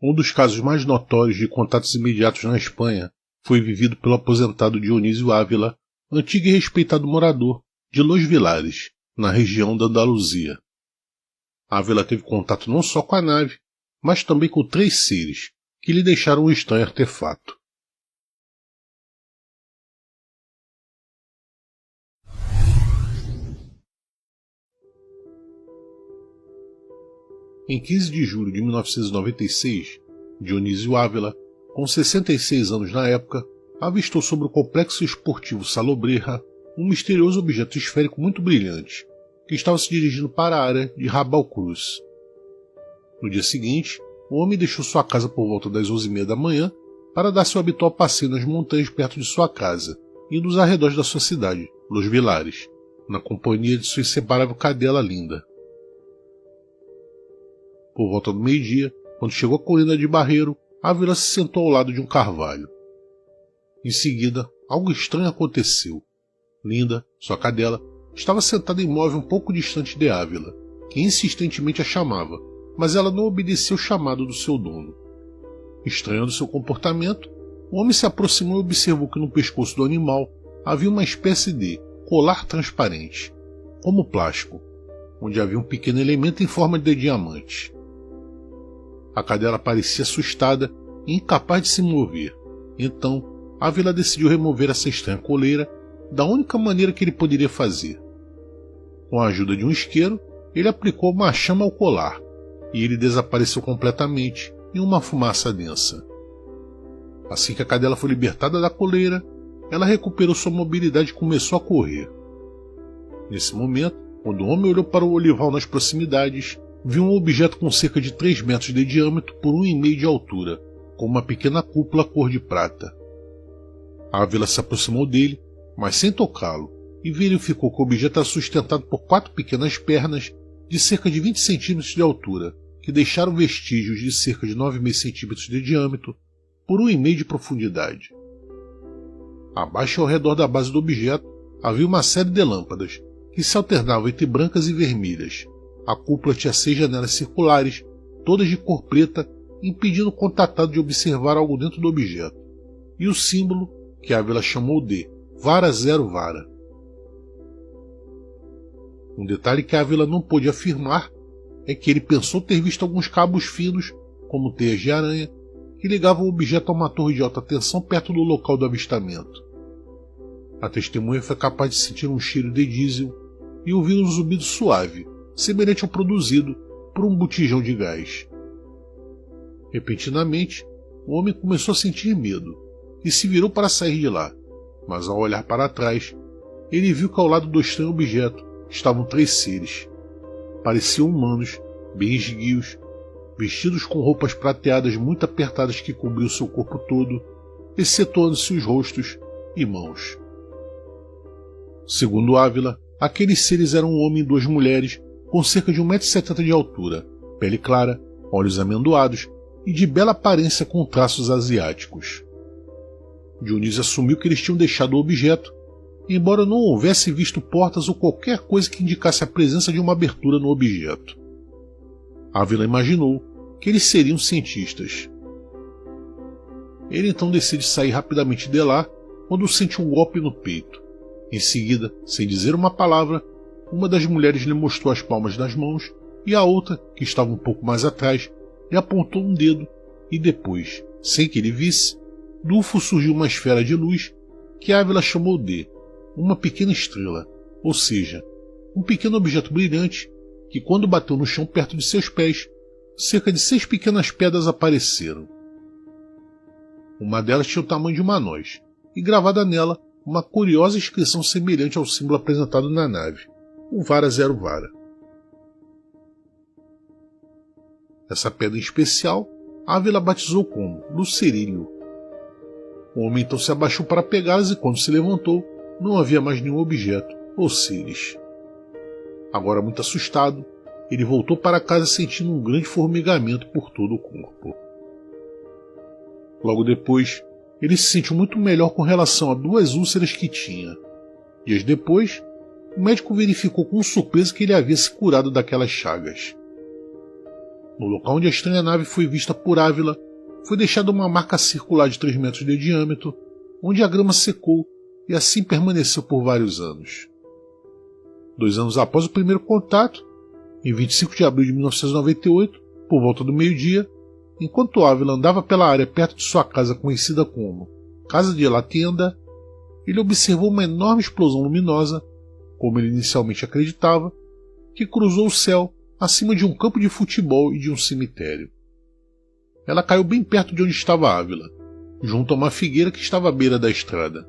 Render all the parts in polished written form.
Um dos casos mais notórios de contatos imediatos na Espanha foi vivido pelo aposentado Dionísio Ávila, antigo e respeitado morador de Los Vilares, na região da Andaluzia. Ávila teve contato não só com a nave, mas também com 3 seres, que lhe deixaram um estranho artefato. Em 15 de julho de 1996, Dionísio Ávila, com 66 anos na época, avistou sobre o complexo esportivo Salobreja um misterioso objeto esférico muito brilhante, que estava se dirigindo para a área de Rabal Cruz. No dia seguinte, o homem deixou sua casa por volta das 11h30 da manhã para dar seu habitual passeio nas montanhas perto de sua casa e nos arredores da sua cidade, Los Vilares, na companhia de sua inseparável cadela Linda. Por volta do meio-dia, quando chegou à colina de Barreiro, Ávila se sentou ao lado de um carvalho. Em seguida, algo estranho aconteceu. Linda, sua cadela, estava sentada imóvel um pouco distante de Ávila, que insistentemente a chamava, mas ela não obedecia ao chamado do seu dono. Estranhando seu comportamento, o homem se aproximou e observou que no pescoço do animal havia uma espécie de colar transparente, como plástico, onde havia um pequeno elemento em forma de diamante. A cadela parecia assustada e incapaz de se mover. Então, Ávila decidiu remover essa estranha coleira da única maneira que ele poderia fazer. Com a ajuda de um isqueiro, ele aplicou uma chama ao colar, e ele desapareceu completamente em uma fumaça densa. Assim que a cadela foi libertada da coleira, ela recuperou sua mobilidade e começou a correr. Nesse momento, quando o homem olhou para o olival nas proximidades, viu um objeto com cerca de 3 metros de diâmetro por 1,5 de altura, com uma pequena cúpula cor de prata. Ávila se aproximou dele, mas sem tocá-lo, e verificou que o objeto era sustentado por 4 pequenas pernas de cerca de 20 centímetros de altura, que deixaram vestígios de cerca de 9,5 centímetros de diâmetro por 1,5 de profundidade. Abaixo e ao redor da base do objeto havia uma série de lâmpadas, que se alternavam entre brancas e vermelhas. A cúpula tinha 6 janelas circulares, todas de cor preta, impedindo o contatado de observar algo dentro do objeto, e o símbolo, que Ávila chamou de Vara Zero Vara. Um detalhe que Ávila não pôde afirmar é que ele pensou ter visto alguns cabos finos, como teias de aranha, que ligavam o objeto a uma torre de alta tensão perto do local do avistamento. A testemunha foi capaz de sentir um cheiro de diesel e ouvir um zumbido suave, semelhante ao produzido por um botijão de gás. Repentinamente, o homem começou a sentir medo e se virou para sair de lá, mas ao olhar para trás, ele viu que ao lado do estranho objeto estavam 3 seres. Pareciam humanos, bem esguios, vestidos com roupas prateadas muito apertadas que cobriam seu corpo todo, excetuando-se os rostos e mãos. Segundo Ávila, aqueles seres eram um homem e 2 mulheres com cerca de 1,70 m de altura, pele clara, olhos amendoados e de bela aparência com traços asiáticos. Dionísio assumiu que eles tinham deixado o objeto, embora não houvesse visto portas ou qualquer coisa que indicasse a presença de uma abertura no objeto. Ávila imaginou que eles seriam cientistas. Ele então decide sair rapidamente de lá quando sente um golpe no peito. Em seguida, sem dizer uma palavra, uma das mulheres lhe mostrou as palmas das mãos e a outra, que estava um pouco mais atrás, lhe apontou um dedo e depois, sem que ele visse, do UFO surgiu uma esfera de luz que Ávila chamou de uma pequena estrela, ou seja, um pequeno objeto brilhante que, quando bateu no chão perto de seus pés, cerca de 6 pequenas pedras apareceram. Uma delas tinha o tamanho de uma noz, e gravada nela uma curiosa inscrição semelhante ao símbolo apresentado na nave, o Vara Zero Vara. Essa pedra em especial, Ávila batizou como Lucerílio. O homem então se abaixou para pegá-las e, quando se levantou, não havia mais nenhum objeto ou seres. Agora muito assustado, ele voltou para casa sentindo um grande formigamento por todo o corpo. Logo depois, ele se sentiu muito melhor com relação a 2 úlceras que tinha. Dias depois, o médico verificou com surpresa que ele havia se curado daquelas chagas. No local onde a estranha nave foi vista por Ávila, foi deixada uma marca circular de 3 metros de diâmetro, onde a grama secou e assim permaneceu por vários anos. 2 anos após o primeiro contato, em 25 de abril de 1998, por volta do meio-dia, enquanto Ávila andava pela área perto de sua casa conhecida como Casa de la Tienda, ele observou uma enorme explosão luminosa, como ele inicialmente acreditava, que cruzou o céu acima de um campo de futebol e de um cemitério. Ela caiu bem perto de onde estava Ávila, junto a uma figueira que estava à beira da estrada.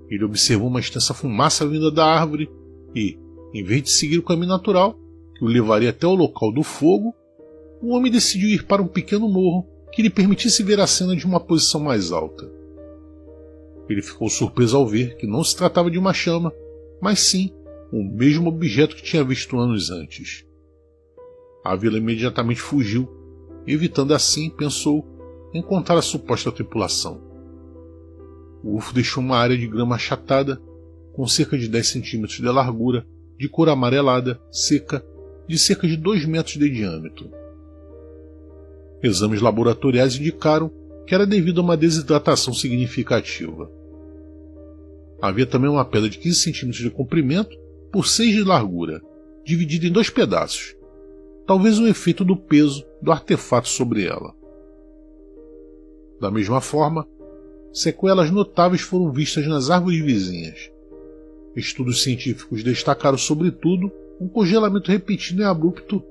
Ele observou uma extensa fumaça vinda da árvore e, em vez de seguir o caminho natural, que o levaria até o local do fogo, o homem decidiu ir para um pequeno morro que lhe permitisse ver a cena de uma posição mais alta. Ele ficou surpreso ao ver que não se tratava de uma chama, mas sim o mesmo objeto que tinha visto anos antes. Ávila imediatamente fugiu, evitando assim, pensou, encontrar a suposta tripulação. O UFO deixou uma área de grama achatada, com cerca de 10 centímetros de largura, de cor amarelada, seca, de cerca de 2 metros de diâmetro. Exames laboratoriais indicaram que era devido a uma desidratação significativa. Havia também uma pedra de 15 centímetros de comprimento por 6 de largura, dividida em 2 pedaços, talvez um efeito do peso do artefato sobre ela. Da mesma forma, sequelas notáveis foram vistas nas árvores vizinhas. Estudos científicos destacaram sobretudo um congelamento repetido e abrupto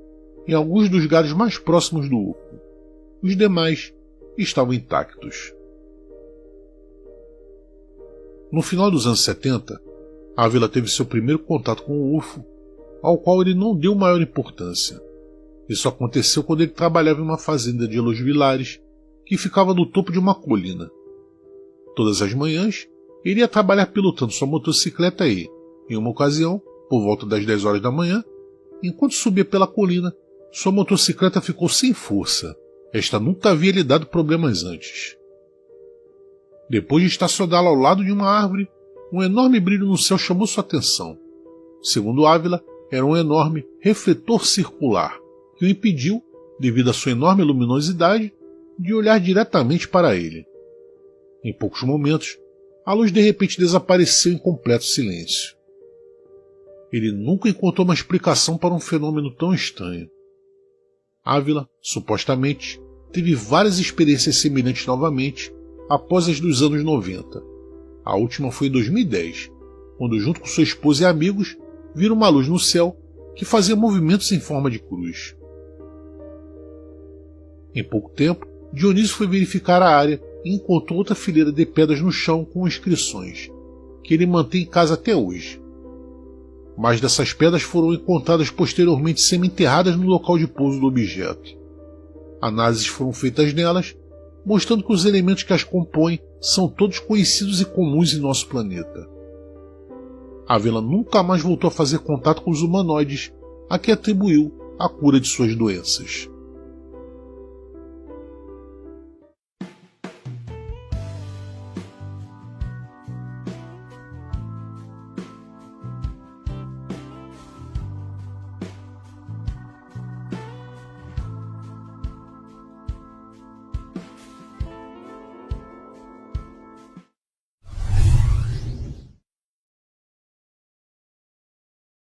em alguns dos galhos mais próximos do UFO. Os demais estavam intactos. No final dos anos 70, Ávila teve seu primeiro contato com o UFO, ao qual ele não deu maior importância. Isso aconteceu quando ele trabalhava em uma fazenda de Los Vilares, que ficava no topo de uma colina. Todas as manhãs, ele ia trabalhar pilotando sua motocicleta e, em uma ocasião, por volta das 10 horas da manhã, enquanto subia pela colina, sua motocicleta ficou sem força. Esta nunca havia lhe dado problemas antes. Depois de estacioná-la ao lado de uma árvore, um enorme brilho no céu chamou sua atenção. Segundo Ávila, era um enorme refletor circular, que o impediu, devido à sua enorme luminosidade, de olhar diretamente para ele. Em poucos momentos, a luz de repente desapareceu em completo silêncio. Ele nunca encontrou uma explicação para um fenômeno tão estranho. Ávila, supostamente, teve várias experiências semelhantes novamente após as dos anos 90. A última foi em 2010, quando junto com sua esposa e amigos viram uma luz no céu que fazia movimentos em forma de cruz. Em pouco tempo, Dionísio foi verificar a área e encontrou outra fileira de pedras no chão com inscrições, que ele mantém em casa até hoje. Mas dessas pedras foram encontradas posteriormente semi-enterradas no local de pouso do objeto. Análises foram feitas nelas, mostrando que os elementos que as compõem são todos conhecidos e comuns em nosso planeta. Ávila nunca mais voltou a fazer contato com os humanoides, a que atribuiu a cura de suas doenças.